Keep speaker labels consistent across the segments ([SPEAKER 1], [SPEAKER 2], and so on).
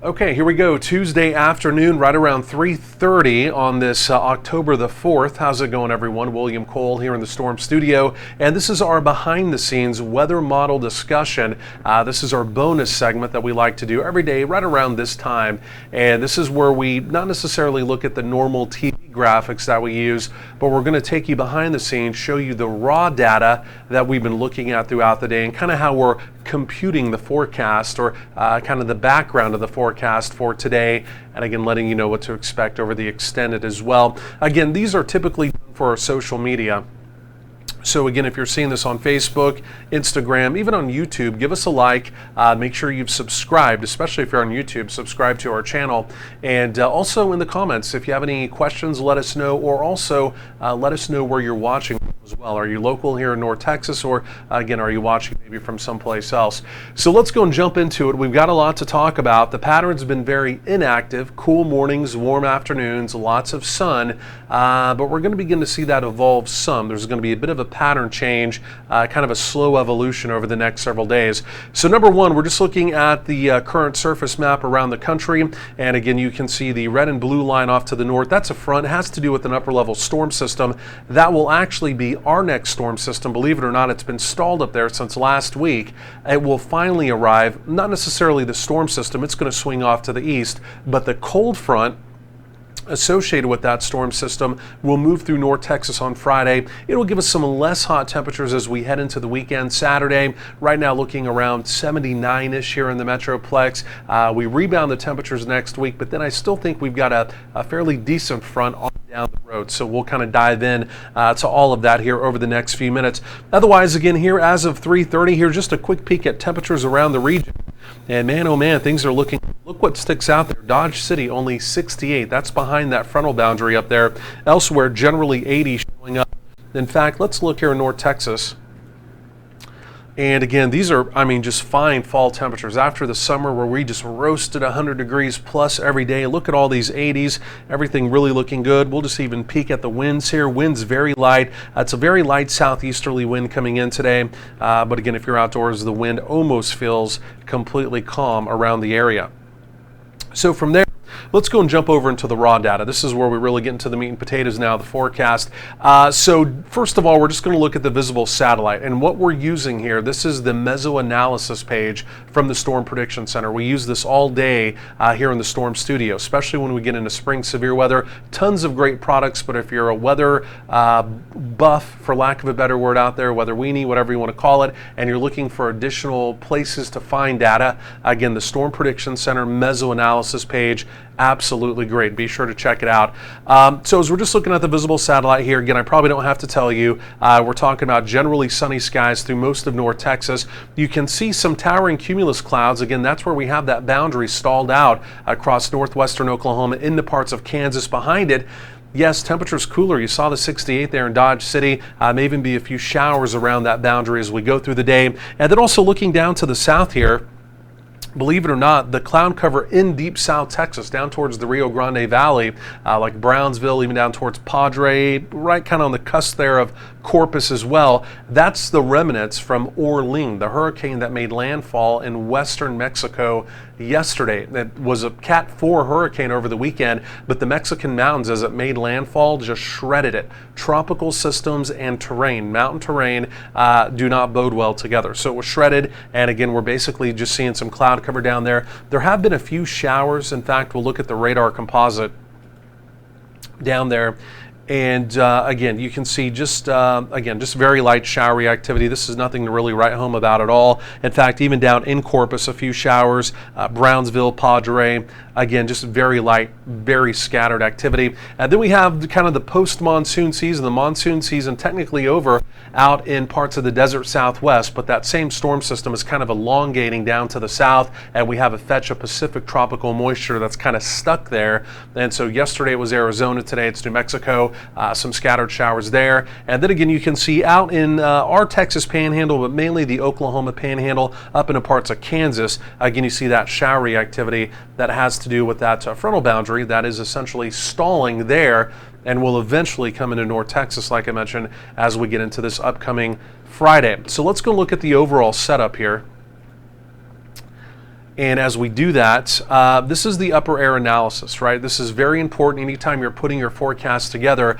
[SPEAKER 1] Okay, here we go. Tuesday afternoon, right around 3:30 on this October the 4th. How's it going, everyone? William Cole here in the Storm Studio, and this is our behind-the-scenes weather model discussion. This is our bonus segment that we like to do every day right around this time, and this is where we not necessarily look at the normal TV graphics that we use, but we're going to take you behind the scenes, show you the raw data that we've been looking at throughout the day and kind of how we're computing the forecast or kind of the background of the forecast for today, and again letting you know what to expect over the extended as well. Again, these are typically done for our social media. So again, if you're seeing this on Facebook, Instagram, even on YouTube, give us a like. Make sure you've subscribed, especially if you're on YouTube, subscribe to our channel. And also in the comments, if you have any questions, let us know, or also let us know where you're watching as well. Are you local here in North Texas, or again, are you watching maybe from someplace else? So let's go and jump into it. We've got a lot to talk about. The pattern's been very inactive, cool mornings, warm afternoons, lots of sun, but we're going to begin to see that evolve some. There's going to be a bit of a pattern change, kind of a slow evolution over the next several days. So number one, we're just looking at the current surface map around the country, and again you can see the red and blue line off to the north. That's a front. It has to do with an upper level storm system that will actually be our next storm system. Believe it or not, it's been stalled up there since last week. It will finally arrive. Not necessarily the storm system, it's going to swing off to the east, but the cold front associated with that storm system will move through North Texas on Friday. It'll give us some less hot temperatures as we head into the weekend. Saturday, right now looking around 79-ish here in the Metroplex. We rebound the temperatures next week, but then I still think we've got a fairly decent front on down the road. So we'll kind of dive in to all of that here over the next few minutes. Otherwise, again, here as of 3:30, here just a quick peek at temperatures around the region. And man, oh man, things are looking, look what sticks out there. Dodge City only 68. That's behind that frontal boundary up there. Elsewhere, generally 80 showing up. In fact, let's look here in North Texas. And again, these are, I mean, just fine fall temperatures after the summer where we just roasted 100 degrees plus every day. Look at all these 80s, everything really looking good. We'll just even peek at the winds here. Winds very light. It's a very light southeasterly wind coming in today. But again, if you're outdoors, the wind almost feels completely calm around the area. So from there, let's go and jump over into the raw data. This is where we really get into the meat and potatoes now, the forecast. So first of all, we're just going to look at the visible satellite. And what we're using here, this is the meso-analysis page from the Storm Prediction Center. We use this all day here in the Storm Studio, especially when we get into spring severe weather. Tons of great products, but if you're a weather buff, for lack of a better word out there, weather weenie, whatever you want to call it, and you're looking for additional places to find data, again, the Storm Prediction Center meso-analysis page, absolutely great. Be sure to check it out. So as we're just looking at the visible satellite here, again, I probably don't have to tell you, we're talking about generally sunny skies through most of North Texas. You can see some towering cumulus clouds. Again, that's where we have that boundary stalled out across northwestern Oklahoma into parts of Kansas behind it. Yes, temperature's cooler. You saw the 68 there in Dodge City. May even be a few showers around that boundary as we go through the day. And then also looking down to the south here, believe it or not, the cloud cover in deep South Texas, down towards the Rio Grande Valley, like Brownsville, even down towards Padre, right kind of on the cusp there of Corpus as well. That's the remnants from Orlean, the hurricane that made landfall in western Mexico yesterday. It was a Cat 4 hurricane over the weekend, but the Mexican mountains, as it made landfall, just shredded it. Tropical systems and terrain, mountain terrain, do not bode well together. So it was shredded, and again, we're basically just seeing some cloud cover down there. There have been a few showers. In fact, we'll look at the radar composite down there. And again, you can see just very light showery activity. This is nothing to really write home about at all. In fact, even down in Corpus, a few showers, Brownsville, Padre, again, just very light, very scattered activity. And then we have kind of the post-monsoon season, the monsoon season technically over out in parts of the desert southwest, but that same storm system is kind of elongating down to the south, and we have a fetch of Pacific tropical moisture that's kind of stuck there. And so yesterday it was Arizona, today it's New Mexico. Some scattered showers there. And then again, you can see out in our Texas panhandle, but mainly the Oklahoma panhandle, up into parts of Kansas. Again, you see that showery activity that has to do with that frontal boundary that is essentially stalling there and will eventually come into North Texas, like I mentioned, as we get into this upcoming Friday. So let's go look at the overall setup here. And as we do that, this is the upper air analysis, right? This is very important anytime you're putting your forecast together.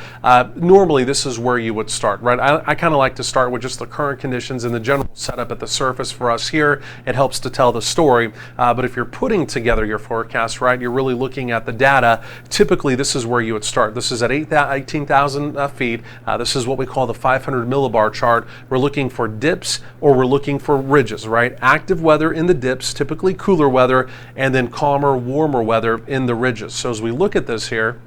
[SPEAKER 1] Normally, this is where you would start, right? I kind of like to start with just the current conditions and the general setup at the surface for us here. It helps to tell the story. But if you're putting together your forecast, right, you're really looking at the data. Typically, this is where you would start. This is at 18,000 feet. This is what we call the 500 millibar chart. We're looking for dips or we're looking for ridges, right? Active weather in the dips, typically cooler weather, and then calmer, warmer weather in the ridges. So as we look at this here,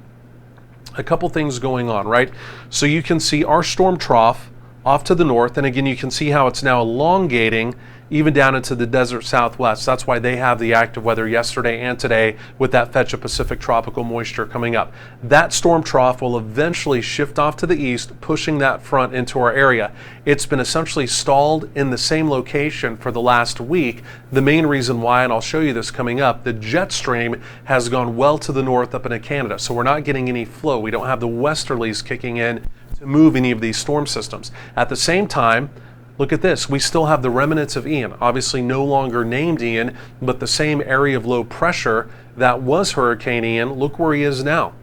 [SPEAKER 1] a couple things going on, right? So you can see our storm trough off to the north, and again, you can see how it's now elongating even down into the desert southwest. That's why they have the active weather yesterday and today with that fetch of Pacific tropical moisture coming up. That storm trough will eventually shift off to the east, pushing that front into our area. It's been essentially stalled in the same location for the last week. The main reason why, and I'll show you this coming up, the jet stream has gone well to the north up into Canada, so we're not getting any flow. We don't have the westerlies kicking in to move any of these storm systems. At the same time, look at this. We still have the remnants of Ian, obviously no longer named Ian, but the same area of low pressure that was Hurricane Ian. Look where he is now.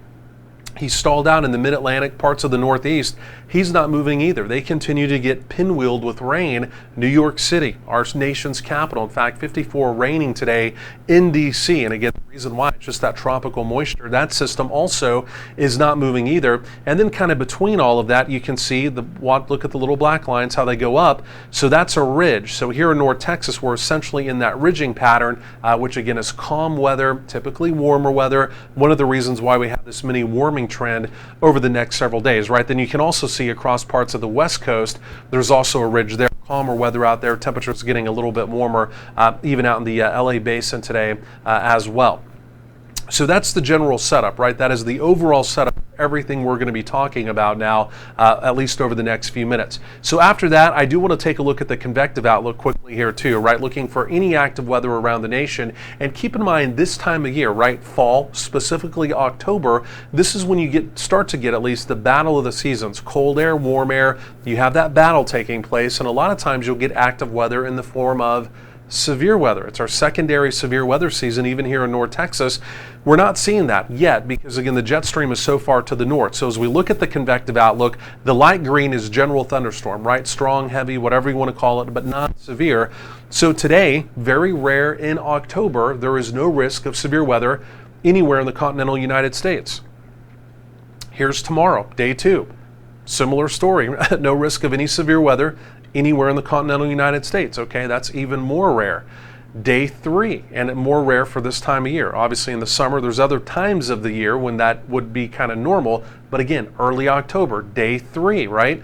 [SPEAKER 1] He's stalled out in the mid-Atlantic, parts of the Northeast. He's not moving either. They continue to get pinwheeled with rain. New York City, our nation's capital, in fact, 54 raining today in D.C. And again, the reason why, it's just that tropical moisture. That system also is not moving either. And then kind of between all of that, you can see, look at the little black lines, how they go up. So that's a ridge. So here in North Texas, we're essentially in that ridging pattern, which again is calm weather, typically warmer weather. One of the reasons why we have this mini warming trend over the next several days, right? Then you can also see across parts of the West Coast, there's also a ridge there. Calmer weather out there, temperatures getting a little bit warmer, even out in the LA basin today as well. So that's the general setup, right? That is the overall setup of everything we're going to be talking about now, at least over the next few minutes. So after that, I do want to take a look at the convective outlook quickly here too, right? Looking for any active weather around the nation. And keep in mind this time of year, right? Fall, specifically October, this is when you start to get at least the battle of the seasons. Cold air, warm air, you have that battle taking place. And a lot of times you'll get active weather in the form of severe weather. It's our secondary severe weather season, even here in North Texas. We're not seeing that yet because, again, the jet stream is so far to the north. So as we look at the convective outlook, the light green is general thunderstorm, right? Strong, heavy, whatever you want to call it, but not severe. So today, very rare in October, there is no risk of severe weather anywhere in the continental United States. Here's tomorrow, day 2. Similar story, no risk of any severe weather anywhere in the continental United States. Okay, that's even more rare. Day 3, and more rare for this time of year. Obviously in the summer, there's other times of the year when that would be kind of normal, but again, early October, day 3, right?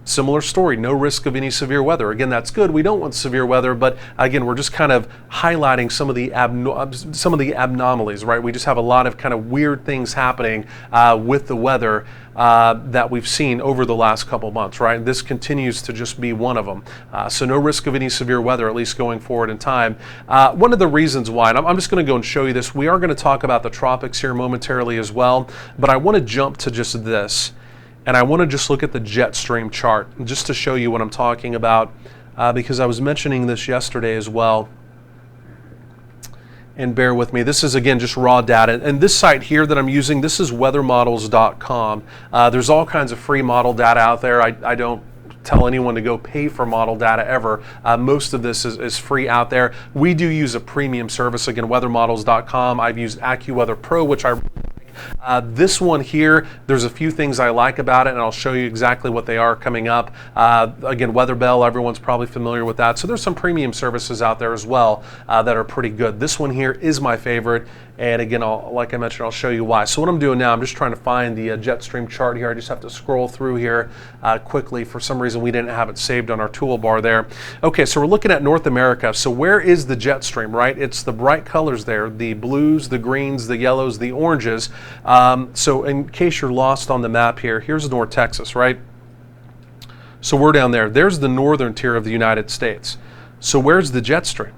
[SPEAKER 1] Similar story, no risk of any severe weather. Again, that's good. We don't want severe weather, but again, we're just kind of highlighting some of the anomalies, right? We just have a lot of kind of weird things happening with the weather that we've seen over the last couple months, right? This continues to just be one of them. So no risk of any severe weather, at least going forward in time. One of the reasons why, and I'm just going to go and show you this. We are going to talk about the tropics here momentarily as well, but I want to jump to just this. And I want to just look at the jet stream chart just to show you what I'm talking about because I was mentioning this yesterday as well. And bear with me. This is, again, just raw data. And this site here that I'm using, this is weathermodels.com. There's all kinds of free model data out there. I don't tell anyone to go pay for model data ever. Most of this is free out there. We do use a premium service, again, weathermodels.com. I've used AccuWeather Pro, which I this one here, there's a few things I like about it, and I'll show you exactly what they are coming up. Again, Weather Bell, everyone's probably familiar with that. So there's some premium services out there as well that are pretty good. This one here is my favorite, and again, like I mentioned, I'll show you why. So what I'm doing now, I'm just trying to find the jet stream chart here. I just have to scroll through here quickly. For some reason, we didn't have it saved on our toolbar there. Okay, so we're looking at North America. So where is the jet stream, right? It's the bright colors there, the blues, the greens, the yellows, the oranges. So in case you're lost on the map here, here's North Texas, right? So we're down there. There's the northern tier of the United States. So where's the jet stream?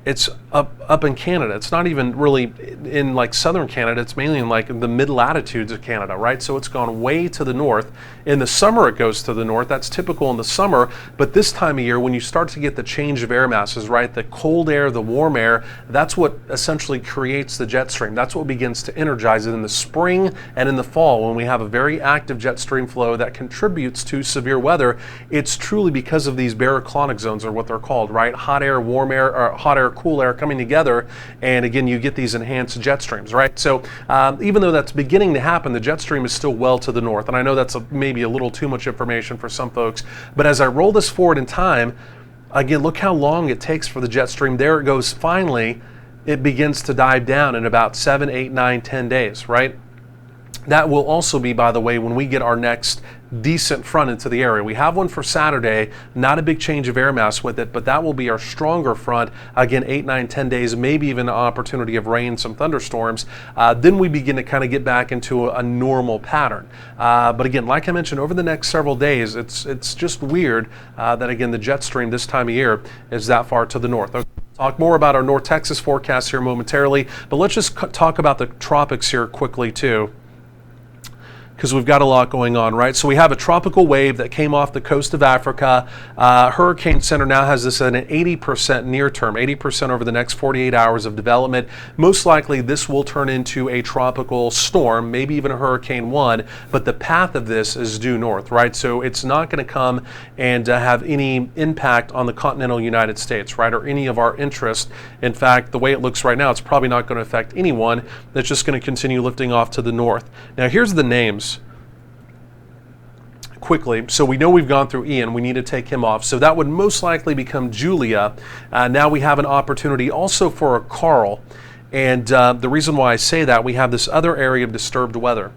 [SPEAKER 1] it's up in Canada. It's not even really in like southern Canada. It's mainly in like the mid latitudes of Canada, right? So it's gone way to the north. In the summer, it goes to the north. That's typical in the summer. But this time of year, when you start to get the change of air masses, right? The cold air, the warm air, that's what essentially creates the jet stream. That's what begins to energize it in the spring and in the fall when we have a very active jet stream flow that contributes to severe weather. It's truly because of these baroclonic zones, are what they're called, right? Hot air, warm air, or hot air, cool air coming together, and again you get these enhanced jet streams, right? So even though that's beginning to happen, the jet stream is still well to the north, and I know that's maybe a little too much information for some folks, but as I roll this forward in time, again, look how long it takes for the jet stream. There it goes. Finally, it begins to dive down in about 7, 8, 9, 10 days, right? That will also be, by the way, when we get our next decent front into the area. We have one for Saturday, not a big change of air mass with it, but that will be our stronger front. Again, 8, 9, 10 days, maybe even an opportunity of rain, some thunderstorms. Then we begin to kind of get back into a normal pattern. But again, like I mentioned, over the next several days, it's just weird that, again, the jet stream this time of year is that far to the north. Okay. Talk more about our North Texas forecast here momentarily, but let's just talk about the tropics here quickly too, because we've got a lot going on, right? So we have a tropical wave that came off the coast of Africa. Hurricane Center now has this at an 80% near term, 80% over the next 48 hours of development. Most likely this will turn into a tropical storm, maybe even a Hurricane 1, but the path of this is due north, right? So it's not going to come and have any impact on the continental United States, right, or any of our interest. In fact, the way it looks right now, it's probably not going to affect anyone. That's just going to continue lifting off to the north. Now here's the names quickly. So we know we've gone through Ian, we need to take him off. So that would most likely become Julia. Now we have an opportunity also for a Carl. And the reason why I say that, we have this other area of disturbed weather,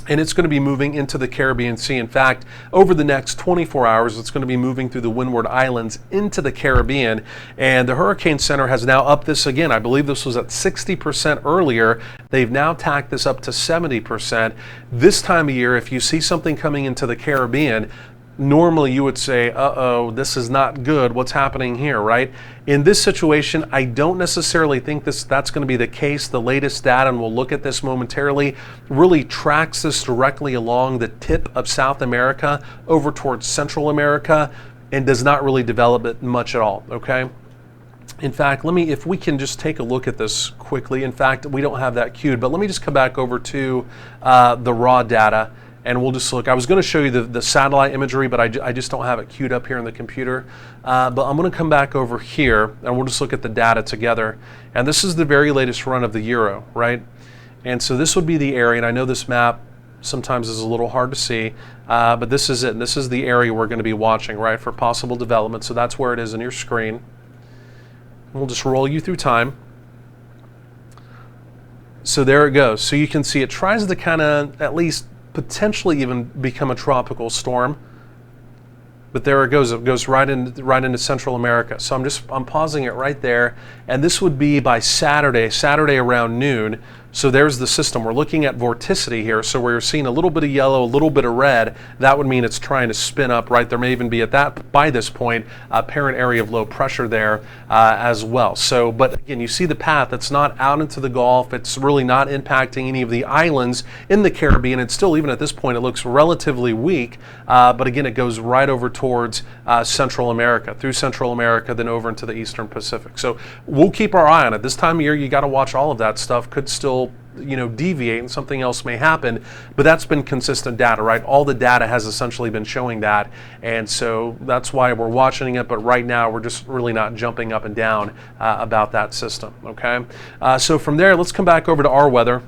[SPEAKER 1] and it's going to be moving into the Caribbean Sea. In fact, over the next 24 hours, it's going to be moving through the Windward Islands into the Caribbean. And the Hurricane Center has now upped this again. I believe this was at 60% earlier. They've now tacked this up to 70%. This time of year, if you see something coming into the Caribbean, normally you would say, uh-oh, this is not good. What's happening here, right? In this situation, I don't necessarily think that's going to be the case. The latest data, and we'll look at this momentarily, really tracks this directly along the tip of South America over towards Central America and does not really develop it much at all, okay? In fact, if we can just take a look at this quickly. In fact, we don't have that queued, but let me just come back over to the raw data. And we'll just look. I was going to show you the satellite imagery, but I just don't have it queued up here in the computer. But I'm going to come back over here, and we'll just look at the data together. And this is the very latest run of the Euro, right? And so this would be the area, and I know this map sometimes is a little hard to see, but this is it. And this is the area we're going to be watching, right, for possible development. So that's where it is on your screen. And we'll just roll you through time. So there it goes. So you can see it tries to kind of at least potentially even become a tropical storm, but there it goes right into Central America. So I'm pausing it right there, and this would be by Saturday around noon. So there's the system. We're looking at vorticity here. So we're seeing a little bit of yellow, a little bit of red. That would mean it's trying to spin up, right? There may even be by this point, a apparent area of low pressure there as well. So, but again, you see the path. It's not out into the Gulf. It's really not impacting any of the islands in the Caribbean. It's still, even at this point, it looks relatively weak. But again, it goes right over towards Central America, through Central America, then over into the Eastern Pacific. So we'll keep our eye on it. This time of year, you got to watch all of that stuff. Could still deviate and something else may happen, but that's been consistent data, right? All the data has essentially been showing that, and so that's why we're watching it, but right now we're just really not jumping up and down about that system, okay? So from there, let's come back over to our weather.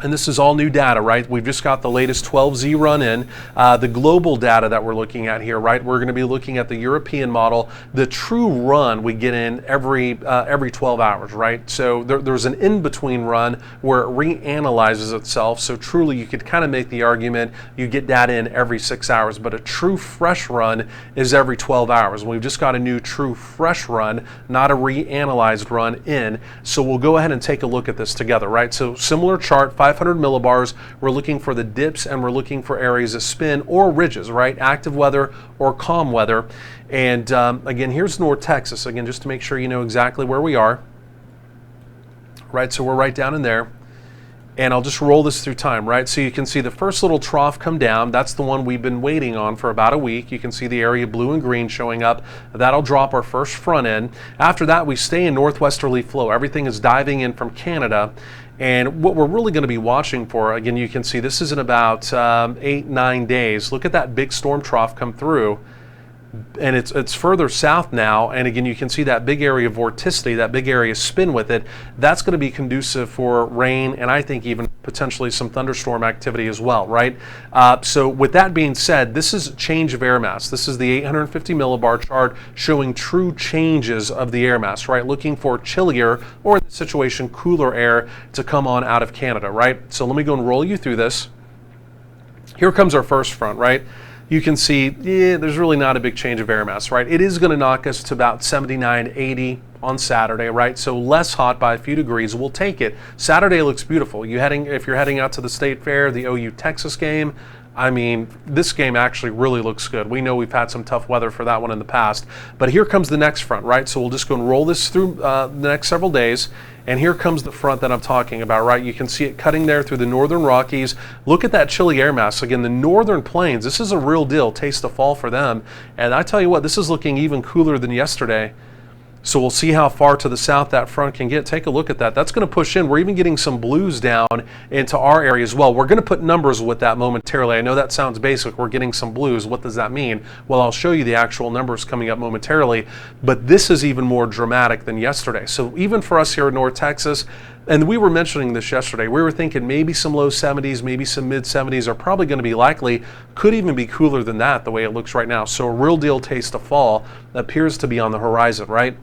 [SPEAKER 1] And this is all new data, right? We've just got the latest 12Z run in. The global data that we're looking at here, right? We're going to be looking at the European model. The true run we get in every 12 hours, right? So there's an in-between run where it reanalyzes itself. So truly, you could kind of make the argument you get data in every 6 hours, but a true fresh run is every 12 hours. We've just got a new true fresh run, not a reanalyzed run in. So we'll go ahead and take a look at this together, right? So similar chart, 5 500 millibars. We're looking for the dips and we're looking for areas of spin or ridges, right? Active weather or calm weather. And again, here's North Texas. Again, just to make sure you know exactly where we are. Right, so we're right down in there. And I'll just roll this through time, right? So you can see the first little trough come down. That's the one we've been waiting on for about a week. You can see the area blue and green showing up. That'll drop our first front end. After that, we stay in northwesterly flow. Everything is diving in from Canada. And what we're really going to be watching for, again, you can see this is in about 8-9 days. Look at that big storm trough come through. And it's further south now, and again you can see that big area of vorticity, that big area of spin with it. That's going to be conducive for rain and I think even potentially some thunderstorm activity as well, right? So with that being said, this is change of air mass. This is the 850 millibar chart showing true changes of the air mass, right? Looking for chillier, or in this situation cooler air to come on out of Canada, right? So let me go and roll you through this. Here comes our first front, right? You can see, there's really not a big change of air mass, right? It is going to knock us to about 79, 80 on Saturday, right? So less hot by a few degrees. We'll take it. Saturday looks beautiful. If you're heading out to the State Fair, the OU Texas game, I mean, this game actually really looks good. We know we've had some tough weather for that one in the past. But here comes the next front, right? So we'll just go and roll this through the next several days. And here comes the front that I'm talking about, right? You can see it cutting there through the northern Rockies. Look at that chilly air mass. Again, the northern plains, this is a real deal. Taste of fall for them. And I tell you what, this is looking even cooler than yesterday. So we'll see how far to the south that front can get. Take a look at that. That's going to push in. We're even getting some blues down into our area as well. We're going to put numbers with that momentarily. I know that sounds basic. We're getting some blues. What does that mean? Well, I'll show you the actual numbers coming up momentarily. But this is even more dramatic than yesterday. So even for us here in North Texas, and we were mentioning this yesterday, we were thinking maybe some low 70s, maybe some mid 70s are probably going to be likely. Could even be cooler than that the way it looks right now. So a real deal taste of fall appears to be on the horizon, right?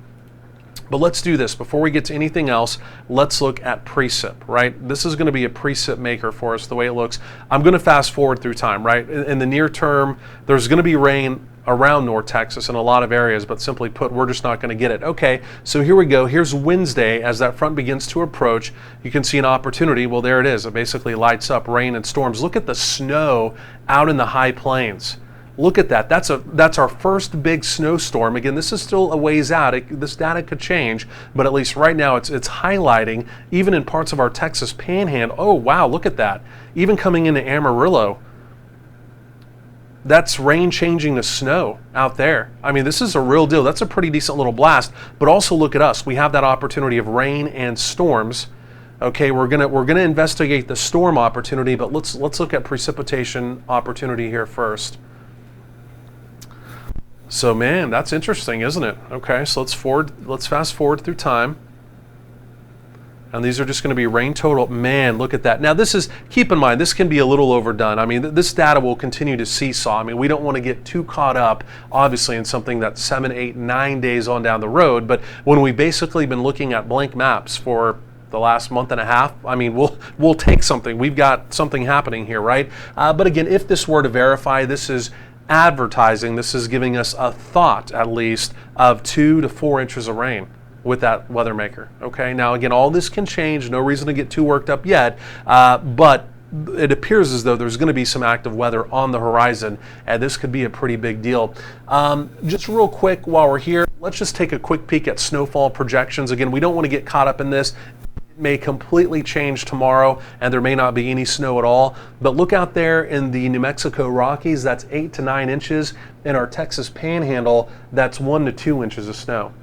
[SPEAKER 1] But let's do this. Before we get to anything else, let's look at precip, right? This is going to be a precip maker for us the way it looks. I'm going to fast forward through time, right? In the near term, there's going to be rain around North Texas in a lot of areas, but simply put, we're just not going to get it. Okay, so here we go. Here's Wednesday. As that front begins to approach, you can see an opportunity. Well, there it is. It basically lights up rain and storms. Look at the snow out in the high plains. Look at that. That's our first big snowstorm. Again, this is still a ways out. This data could change, but at least right now it's highlighting even in parts of our Texas panhandle. Oh, wow, look at that. Even coming into Amarillo, that's rain changing to snow out there. I mean, this is a real deal. That's a pretty decent little blast. But also look at us. We have that opportunity of rain and storms. Okay, we're gonna investigate the storm opportunity, but let's look at precipitation opportunity here first. So man, that's interesting, isn't it? Okay, so let's fast forward through time. And these are just going to be rain total. Man, look at that. Now this is, keep in mind, this can be a little overdone. I mean, this data will continue to seesaw. I mean, we don't want to get too caught up, obviously, in something that's 7, 8, 9 days on down the road. But when we've basically been looking at blank maps for the last month and a half, I mean, we'll take something. We've got something happening here, right? But again, if this were to verify, this is advertising. This is giving us a thought, at least, of 2 to 4 inches of rain with that weather maker. Okay, now again, all this can change. No reason to get too worked up yet, but it appears as though there's going to be some active weather on the horizon, and this could be a pretty big deal. Just real quick, while we're here, let's just take a quick peek at snowfall projections. Again, we don't want to get caught up in this. May completely change tomorrow and there may not be any snow at all, but look out there in the New Mexico Rockies, that's 8 to 9 inches. In our Texas Panhandle, that's 1 to 2 inches of snow.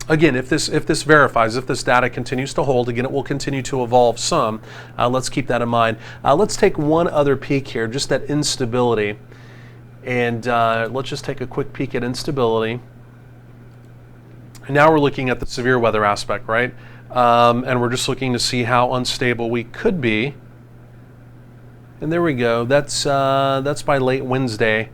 [SPEAKER 1] Again, if this verifies, if this data continues to hold, again, it will continue to evolve some. Let's keep that in mind. Let's take one other peek here, just that instability, and let's just take a quick peek at instability. And now we're looking at the severe weather aspect, right? And we're just looking to see how unstable we could be. And there we go. That's by late Wednesday.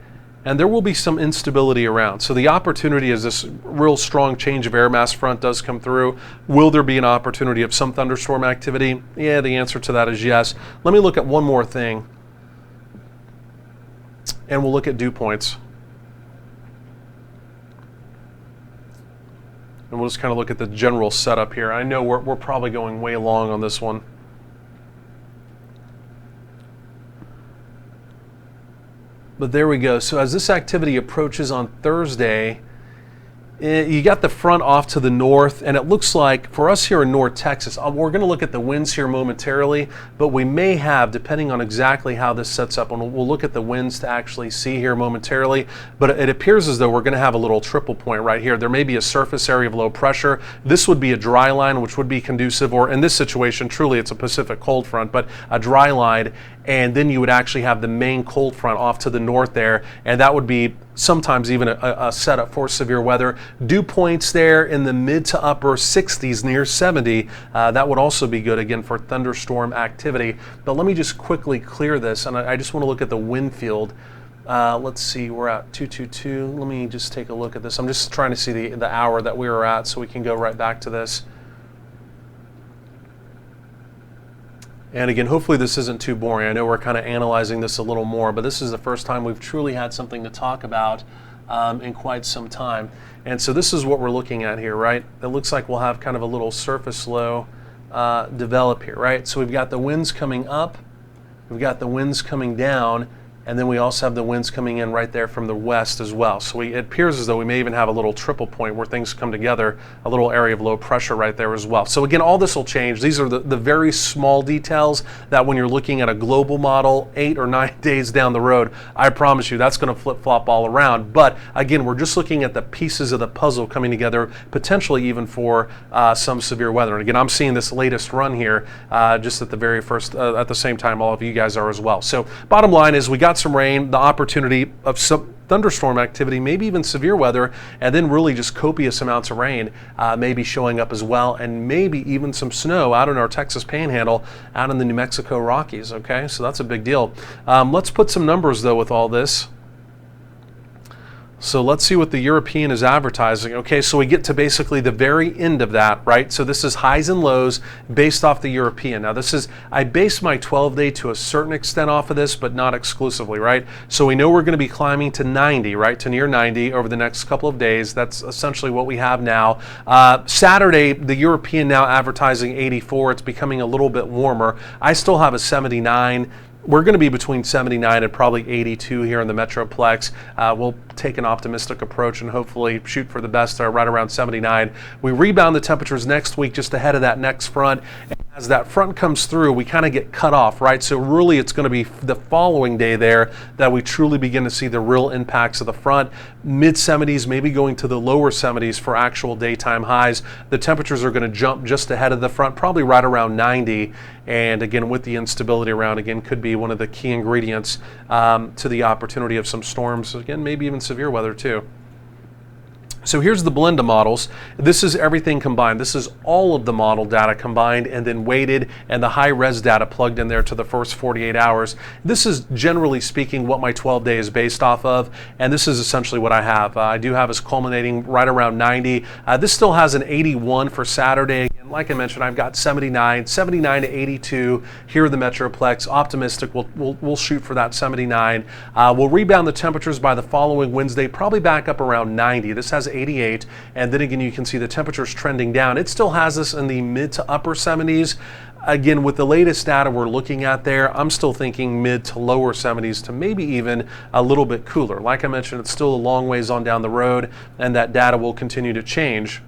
[SPEAKER 1] And there will be some instability around. So the opportunity is this real strong change of air mass front does come through. Will there be an opportunity of some thunderstorm activity? Yeah, the answer to that is yes. Let me look at one more thing. And we'll look at dew points. And we'll just kind of look at the general setup here. I know we're probably going way long on this one. But there we go. So as this activity approaches on Thursday, you got the front off to the north, and it looks like for us here in North Texas, we're going to look at the winds here momentarily, but we may have, depending on exactly how this sets up, and we'll look at the winds to actually see here momentarily, but it appears as though we're going to have a little triple point right here. There may be a surface area of low pressure. This would be a dry line, which would be conducive, or in this situation, truly it's a Pacific cold front, but a dry line, and then you would actually have the main cold front off to the north there, and that would be sometimes even a setup for severe weather. Dew points there in the mid to upper 60s, near 70. That would also be good again for thunderstorm activity. But let me just quickly clear this, and I just want to look at the wind field. Let's see, we're at 222. Let me just take a look at this. I'm just trying to see the hour that we were at so we can go right back to this. And again, hopefully this isn't too boring. I know we're kind of analyzing this a little more, but this is the first time we've truly had something to talk about in quite some time. And so this is what we're looking at here, right? It looks like we'll have kind of a little surface low develop here, right? So we've got the winds coming up, we've got the winds coming down, and then we also have the winds coming in right there from the west as well. So it appears as though we may even have a little triple point where things come together, a little area of low pressure right there as well. So again, all this will change. These are the very small details that when you're looking at a global model 8 or 9 days down the road, I promise you that's going to flip-flop all around. But again, we're just looking at the pieces of the puzzle coming together, potentially even for some severe weather. And again, I'm seeing this latest run here just at the very first, at the same time all of you guys are as well. So bottom line is we got some rain, the opportunity of some thunderstorm activity, maybe even severe weather, and then really just copious amounts of rain maybe showing up as well, and maybe even some snow out in our Texas Panhandle, out in the New Mexico Rockies. Okay, so that's a big deal. Let's put some numbers though with all this. So let's see what the European is advertising. Okay, so we get to basically the very end of that, right? So this is highs and lows based off the European. Now this is, I base my 12-day to a certain extent off of this, but not exclusively, right? So we know we're going to be climbing to 90, right? To near 90 over the next couple of days. That's essentially what we have now. Saturday, the European now advertising 84. It's becoming a little bit warmer. I still have a 79. We're going to be between 79 and probably 82 here in the Metroplex. We'll take an optimistic approach and hopefully shoot for the best right around 79. We rebound the temperatures next week just ahead of that next front. And as that front comes through, we kind of get cut off, right? So really it's going to be the following day there that we truly begin to see the real impacts of the front. Mid 70s, maybe going to the lower 70s for actual daytime highs. The temperatures are going to jump just ahead of the front, probably right around 90. And again, with the instability around, again, could be one of the key ingredients to the opportunity of some storms. Again, maybe even severe weather too. So here's the blend of models. This is everything combined. This is all of the model data combined and then weighted, and the high res data plugged in there to the first 48 hours. This is generally speaking what my 12-day is based off of, and this is essentially what I have. I do have us culminating right around 90. This still has an 81 for Saturday. Again, like I mentioned, I've got 79 to 82 here in the Metroplex. Optimistic, we'll shoot for that 79. We'll rebound the temperatures by the following Wednesday, probably back up around 90. This has 88, and then again you can see the temperatures trending down. It still has us in the mid to upper 70s. Again, with the latest data we're looking at there, I'm still thinking mid to lower 70s to maybe even a little bit cooler. Like I mentioned, it's still a long ways on down the road, and that data will continue to change.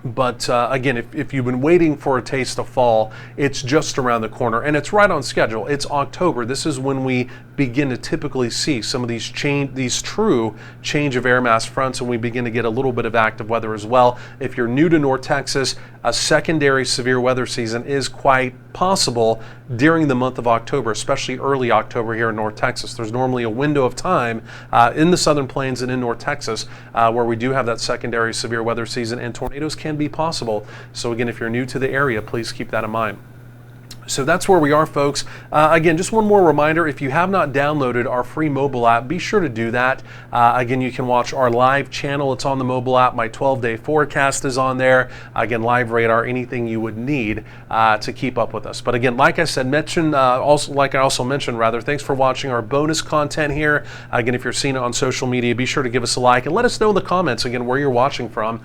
[SPEAKER 1] But again, if you've been waiting for a taste of fall, it's just around the corner, and it's right on schedule. It's October. This is when we begin to typically see some of these true change of air mass fronts, and we begin to get a little bit of active weather as well. If you're new to North Texas, a secondary severe weather season is quite possible during the month of October, especially early October here in North Texas. There's normally a window of time in the Southern Plains and in North Texas where we do have that secondary severe weather season, and tornadoes can be possible. So again, if you're new to the area, please keep that in mind. So that's where we are, folks. Again, just one more reminder, if you have not downloaded our free mobile app, be sure to do that. Again, you can watch our live channel. It's on the mobile app. My 12-day forecast is on there. Again, live radar, anything you would need to keep up with us. But again, like I said, also mentioned, thanks for watching our bonus content here. Again, if you're seeing it on social media, be sure to give us a like and let us know in the comments, again, where you're watching from,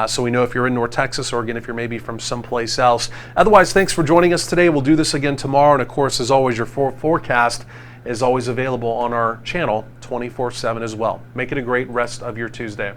[SPEAKER 1] so we know if you're in North Texas, or again, if you're maybe from someplace else. Otherwise, thanks for joining us today. We'll do this again tomorrow, and of course, as always, your forecast is always available on our channel 24/7 as well. Make it a great rest of your Tuesday.